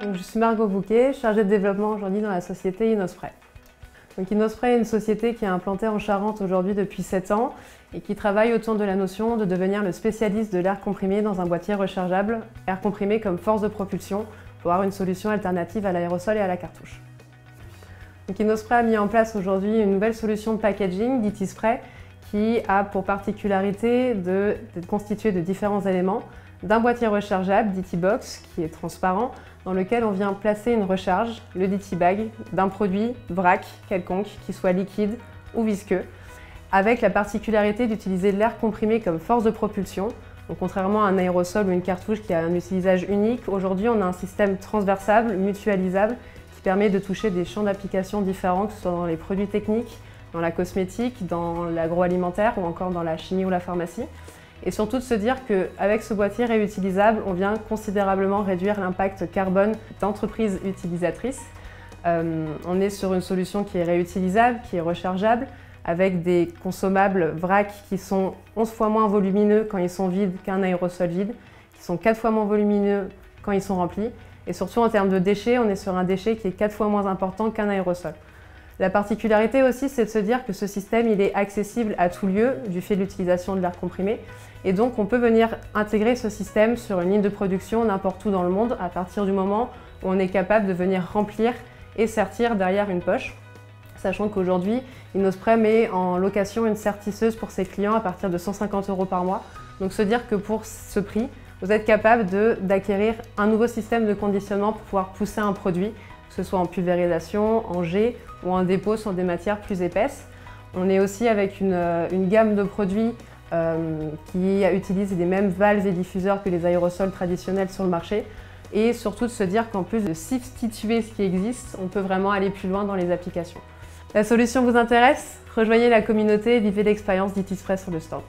Donc, je suis Margot Bouquet, chargée de développement aujourd'hui dans la société Innospray. Donc, Innospray est une société qui est implantée en Charente aujourd'hui depuis 7 ans et qui travaille autour de la notion de devenir le spécialiste de l'air comprimé dans un boîtier rechargeable, air comprimé comme force de propulsion pour avoir une solution alternative à l'aérosol et à la cartouche. Donc, Innospray a mis en place aujourd'hui une nouvelle solution de packaging, d'ITiSpray, qui a pour particularité d'être constituée de différents éléments, d'un boîtier rechargeable, d'ITiBox, qui est transparent, dans lequel on vient placer une recharge, le DITiBag, d'un produit vrac quelconque, qui soit liquide ou visqueux, avec la particularité d'utiliser de l'air comprimé comme force de propulsion. Donc, contrairement à un aérosol ou une cartouche qui a un utilisage unique, aujourd'hui on a un système transversable, mutualisable, qui permet de toucher des champs d'application différents, que ce soit dans les produits techniques, dans la cosmétique, dans l'agroalimentaire ou encore dans la chimie ou la pharmacie. Et surtout de se dire qu'avec ce boîtier réutilisable, on vient considérablement réduire l'impact carbone d'entreprises utilisatrices. On est sur une solution qui est réutilisable, qui est rechargeable, avec des consommables vrac qui sont 11 fois moins volumineux quand ils sont vides qu'un aérosol vide, qui sont 4 fois moins volumineux quand ils sont remplis. Et surtout en termes de déchets, on est sur un déchet qui est 4 fois moins important qu'un aérosol. La particularité aussi, c'est de se dire que ce système il est accessible à tout lieu du fait de l'utilisation de l'air comprimé. Et donc on peut venir intégrer ce système sur une ligne de production n'importe où dans le monde à partir du moment où on est capable de venir remplir et sertir derrière une poche. Sachant qu'aujourd'hui, Innospray met en location une sertisseuse pour ses clients à partir de 150 € par mois. Donc se dire que pour ce prix, vous êtes capable d'acquérir un nouveau système de conditionnement pour pouvoir pousser un produit, que ce soit en pulvérisation, en jet ou en dépôt sur des matières plus épaisses. On est aussi avec une gamme de produits qui utilise les mêmes valves et diffuseurs que les aérosols traditionnels sur le marché. Et surtout de se dire qu'en plus de substituer ce qui existe, on peut vraiment aller plus loin dans les applications. La solution vous intéresse? Rejoignez la communauté et vivez l'expérience d'ITiSpray sur le stand.